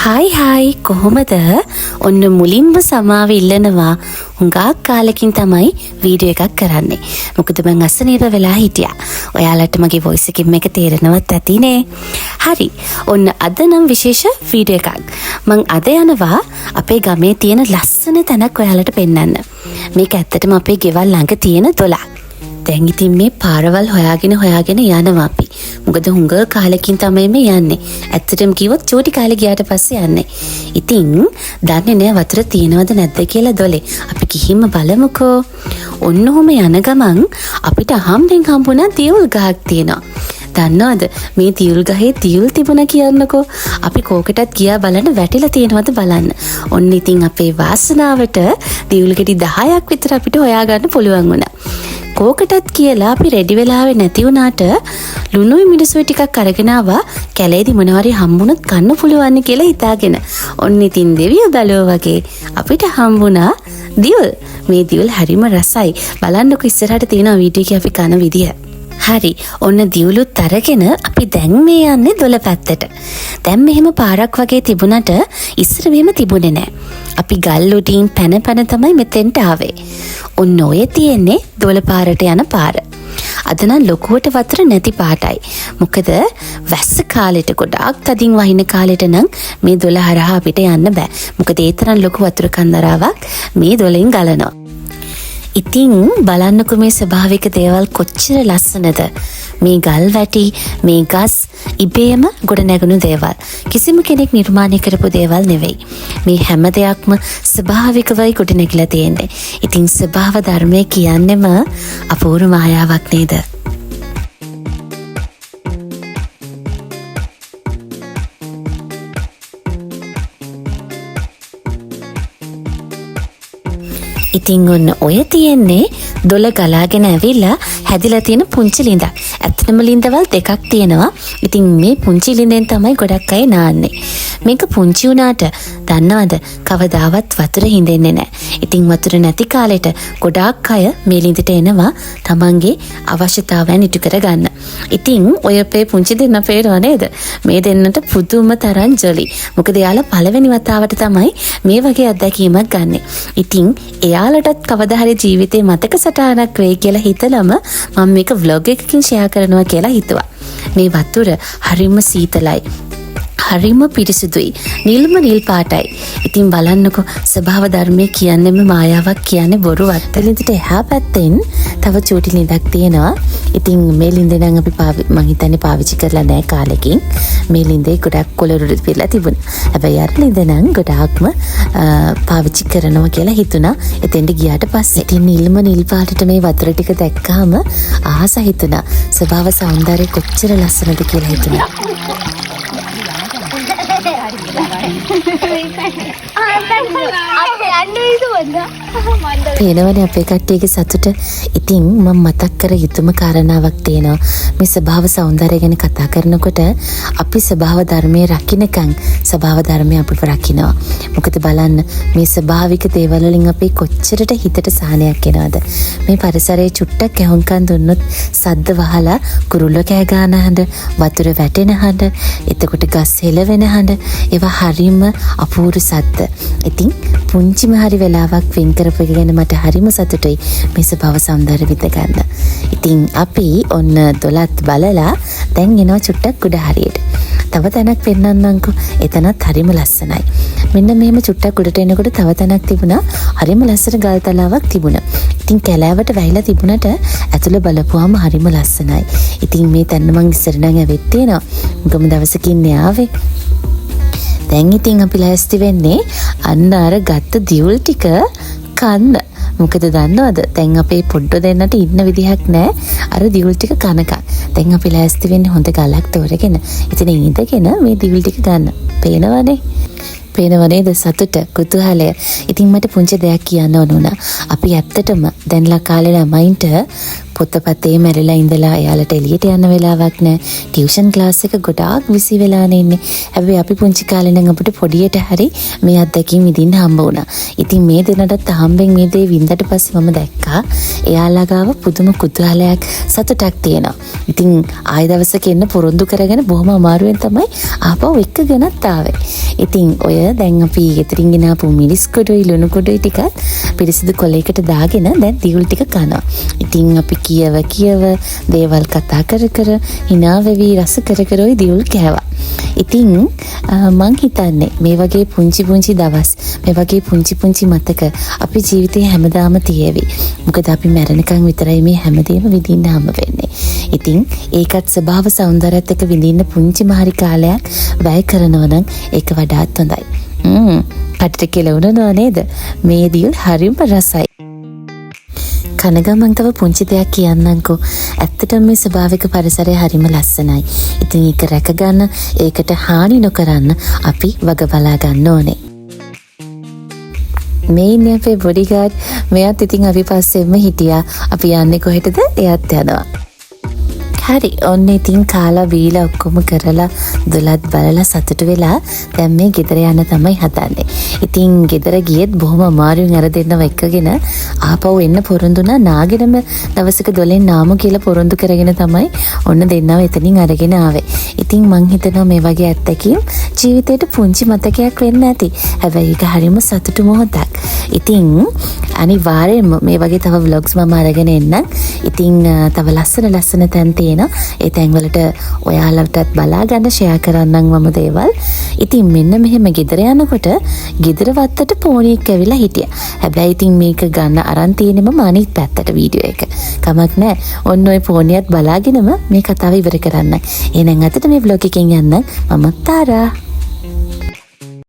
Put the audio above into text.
Hi කොහොමද? ඔන්න මුලින්ම සමාව ඉල්ලනවා. හුඟක් කාලෙකින් තමයි වීඩියෝ එකක් කරන්නේ. මොකද මං අසනීප වෙලා හිටියා. ඔයාලට මගේ වොයිස් එකකින් මේක තේරෙනවත් ඇතිනේ. හරි. ඔන්න අද නම් විශේෂ වීඩියෝ එකක්. මං අද යනවා අපේ ගමේ තියෙන ලස්සන තැනක් ඔයාලට පෙන්වන්න. මේක ඇත්තටම අපේ ගෙවල් ළඟ තියෙන දොලක්. දැන් ඉතින් මේ පාරවල් හොයාගෙන යනවා අපි. මොකද හුඟ කාලෙකින් තමයි මේ යන්නේ. ඇත්තටම කිව්වොත් චූටි කාලේ ගියාට පස්සේ යන්නේ. ඉතින් දන්නේ නෑ වතුර තියෙනවද නැද්ද කියලා දොලේ. අපි ගිහින්ම බලමුකෝ. ඔන්න ඔහම යන ගමන් අපිට අහම්බෙන් හම්බුණා තියුල් ගහක් තියෙනවා. දන්නවද මේ තියුල් ගහේ තියුල් තිබුණා කියන්නකෝ. අපි කෝකටත් ගියා බලන්න වැටිලා තියෙනවද බලන්න. ඔන්න ඉතින් අපේ වාසනාවට තියුල් ගෙඩි 10ක් විතර අපිට හොයාගන්න පුළුවන් වුණා. කෝකටත් කියලා අපි රෙඩි වෙලාවේ නැති වුණාට ලුණුයි මිරිසුයි ටිකක් අරගෙන ආවා. කැලේදී මොනවාරි හම්බුනොත් කන්න පුළුවන් කියලා හිතාගෙන. ඔන්න ඉතින් දෙවියෝ බැලුවා වගේ අපිට හම්බුණා දියුල්. මේ දියුල් හරිම රසයි. බලන්නකො ඉස්සරහට තියෙන වීඩියෝ එකේ අපි කන විදිය. හරි. ඔන්න දියුලුත් අරගෙන අපි දැන් මේ යන්නේ දොළ පැත්තට. දැන් මෙහෙම පාරක් වගේ තිබුණට ඉස්සර මෙහෙම තිබුණේ නැහැ. අපි ගල් උඩින් පැන තමයි මෙතෙන්ට ආවේ. ඔන්න ඔය තියෙන්නේ දොළ පාරට යන පාර. අද නම් ලොකුවට වතුර නැති පාටයි. මොකද වැස්ස කාලෙට ගොඩාක් තදින් වහින කාලෙට නම් මේ දොළ හරහා අපිට යන්න බෑ. මොකද ඒ තරම් ලොකු වතුර කන්දරාවක් මේ දොළෙන් ගලනවා. ඉතින් බලන්නකෝ මේ ස්වභාවික දේවල් කොච්චර ලස්සනද. මේ ගල් වැටි, මේ ගස් ඉබේම ගොඩ නැගුණු දේවල්. කිසිම කෙනෙක් නිර්මාණය කරපු දේවල් නෙවෙයි. මේ හැම දෙයක්ම ස්වභාවිකවයි ගොඩ නැගිලා තියෙන්නේ. ඉතින් ස්වභාව ධර්මය කියන්නේම අපූර්ව මායාවක් නේද? ඉතින් ඔන්න ඔය තියෙන්නේ දොළ ගලාගෙන ඇවිල්ලා හැදිලා තියෙන පුංචි ලිඳක්. ඇත්තටම ලිඳවල් දෙකක් තියෙනවා. ඉතින් මේ පුංචි ලිඳෙන් තමයි ගොඩක් අය නාන්නේ. මේක පුංචි වුණාට දන්නවද කවදාවත් වතුර හින්දෙන්නේ නැහැ. ඉතින් වතුර නැති කාලෙට ගොඩාක් අය මේ ලිඳට එනවා තමන්ගේ අවශ්‍යතාවයන් ඉටු කරගන්න. ඉතින් ඔය අපේ පුංචි දෙන්න පේනවා නේද? මේ දෙන්නට පුදුම තරම් ජොලි. මොකද එයාලා පළවෙනි වතාවට තමයි මේ වගේ අත්දැකීමක් ගන්නෙ. ඉතින් එයාලටත් කවදා හරි ජීවිතේ මතක සටහනක් වෙයි කියලා හිතලම මම මේක vlog එකකින් share කරනවා කියලා හිතුවා. මේ වතුර හරිම සීතලයි. හරිම පිරිසිදුයි. නිල්ම නිල් පාටයි. ඉතින් බලන්නකො ස්වභාව ධර්මයේ කියන්නේම මායාවක් කියන්නේ බොරුවක්. ලිඳට එහා පැත්තෙන් තව චූටි ලිඳක් තියෙනවා. ඉතින් මේ ලිඳේ නම් අපි මං හිතන්නේ පාවිච්චි කරලා නැහැ කාලෙකින්. මේ ලිඳේ ගොඩක් කොළරුඩු පිරලා තිබුණා. හැබැයි අර ලිඳ නම් ගොඩාක්ම පාවිච්චි කරනවා කියලා හිතුණා. එතෙන්ට ගියාට පස්සේ ඉතින් නිල්ම නිල් පාටට මේ වතුර ටික දැක්කාම ආස හිතුණා. ස්වභාව සෞන්දර්යය කොච්චර ලස්සනද කියලා හිතුණා. පේනවනේ අපේ කට්ටියගේ සතුට. ඉතින් මම මතක් කර යුතුම කාරණාවක් තියෙනවා. මේ ස්වභාව සෞන්දර්යය ගැන කතා කරනකොට අපි ස්වභාව ධර්මයේ රකින්නකම් ස්වභාව ධර්මය අපිව රකින්නවා. මොකද බලන්න මේ ස්වභාවික දේවල් වලින් අපේ කොච්චරට හිතට සහනයක් එනවද. මේ පරිසරයේ චුට්ටක් ඇහුම්කන් දුන්නොත් සද්ද වහලා කුරුල්ල කෑ ගන්න හඬ, වතුර වැටෙන හඬ, එතකොට ගස් හෙලවෙන හඬ, ඒවා හරිම අපූර්ව සද්ද. ඉතින් පුංචිම හරි වෙලාවක් වෙන් කරපු එක ගැන මට හරිම සතුටුයි මේ ස්වභාව සෞන්දර්ය විඳ ගන්න. ඉතින් අපි ඔන්න දොලත් බලලා දැන් එනවා චුට්ටක් උඩ හරියට. තව තැනක් පෙන්නන්නම්කෝ. එතනත් හරිම ලස්සනයි. මෙන්න මෙහෙම චුට්ටක් උඩට එනකොට තව තැනක් තිබුණා. හරිම ලස්සන ගල් තලාවක් තිබුණා. ඉතින් කැලෑවට වැහිලා තිබුණට ඇතුළ බලපුවාම හරිම ලස්සනයි. ඉතින් මේ තැන්න මං ඉස්සර නම් ඇවිත් තියෙනවා. මොකම දවසකින් ආවේ. දැන් ඉතින් අපි ලෑස්ති වෙන්නේ අන්න අර ගත්ත දියුල් ටික කන්න. මොකද දන්නවද? දැන් අපේ පොඩ්ඩෝ දෙන්නට ඉන්න විදිහක් නැහැ. අර දියුල් ටික කනකම්. දැන් අපි ලෑස්ති වෙන්නේ හොඳ ගලක් තෝරගෙන. ඉතින් ඉඳගෙන මේ දියුල් ටික ගන්න. පේනවනේ? පේනව නේද සතුට, කුතුහලය. ඉතින් මට පුංචි දෙයක් කියන්න ඕන වුණා. අපි ඇත්තටම දැන්ලා කාලේ ළමයින්ට පොතපතේ මැරිලා ඉඳලා එයාලට එළියට යන්න වෙලාවක් නැහැ. ටියුෂන් ක්ලාස් එක ගොඩාක් විසි වෙලානේ ඉන්නේ. හැබැයි අපි පුංචි කාලේ නම් අපිට පොඩියට හරි මේ අත්දැකීම් විඳින්න හම්බ වුණා. ඉතින් මේ දෙන්නටත් හම්බෙන් මේ දේ වින්දට පස්සේ මම දැක්කා එයාලා ගාව පුදුම කුතුහලයක් සතුටක් තියෙනවා. ඉතින් ආයෙ දවසක එන්න පොරොන්දු කරගෙන බොහොම අමාරුවෙන් තමයි ආපහු එක්කගෙනත් ආවේ. ඉතින් ඔය දැන් අපි ගෙදරින් ගෙනාපු මිරිස් කොටුයි ලුණු කොටුයි ටිකත් පිරිසිදු කොලයකට දාගෙන දැන් දියුල් ටික කනවා. ඉතින් අපි කියව දේවල් කතා කර hina වෙවි රස කර ඔය දියුල් කෑවා. ඉතින් මං හිතන්නේ මේ වගේ පුංචි දවස් මේ වගේ පුංචි මතක අපේ ජීවිතේ හැමදාම තියෙවි. මොකද අපි මැරෙනකන් විතරයි මේ හැමදේම විඳින්න හම්බ වෙන්නේ. ඉතින් ඒකත් ස්වභාව සෞන්දර්යයත් එක්ක විඳින්න පුංචි මහරි කාලයක් වැය කරනවා නම් ඒක වඩාත් හොඳයි. කටට කෙලවුණා නේද? මේ දියුල් හරිම රසයි. කනගමන් තව පුංචි දෙයක් කියන්නම්කෝ. ඇත්තටම මේ ස්වභාවික පරිසරය හරිම ලස්සනයි. ඉතින් ඒක රැකගන්න, ඒකට හානි නොකරන්න අපි වග බලා ගන්න ඕනේ. මේ ඉන්නේ අපේ බොඩිගාඩ්. මෙයාත් ඉතින් අපි පස්සෙම හිටියා. අපි යන්නේ කොහෙටද? එයාත් යනවා. හරි ඔන්න ඉතින් කාලා බීලා ඔක්කොම කරලා දොලත් බලලා සතුටු වෙලා දැන් මේ ගෙදර යන්න තමයි හදන්නේ. ඉතින් ගෙදර ගියෙත් බොහොම අමාරුවෙන් අර දෙන්නව එක්කගෙන ආපහු එන්න පොරොන්දුනා නාගෙනම දවසක දොලෙන් නාමු කියලා පොරොන්දු කරගෙන තමයි ඔන්න දෙන්නව එතනින් අරගෙන ආවේ. ඉතින් මං හිතනවා මේ වගේ අත්දැකීම් ජීවිතේට පුංචි මතකයක් වෙන්න ඇති. හැබැයි ඒක හරිම සතුටු මොහොතක්. ඉතින් අනිවාර්යෙන්ම මේ වගේ තව vlogs මම අරගෙන එන්නම්. ඉතින් තව ලස්සන තැන් තියෙනවා. ඒ තැන්වලට ඔයාලටත් බලා ගන්න ෂෙයා කරන්නම් මම දේවල්. ඉතින් මෙන්න මෙහෙම ගෙදර යනකොට ගෙදර වත්තට පෝනියෙක් ඇවිල්ලා හිටියා. හැබැයි ඉතින් මේක ගන්න අරන් තියෙන්නේ මම අනිත් පැත්තට වීඩියෝ එක. කමක් නැහැ. ඔන්න ඔය පෝනියත් බලාගෙනම මේ කතාව ඉවර කරන්න. එහෙනම් අදට මේ vlog එකෙන් යන්න මම තාරා.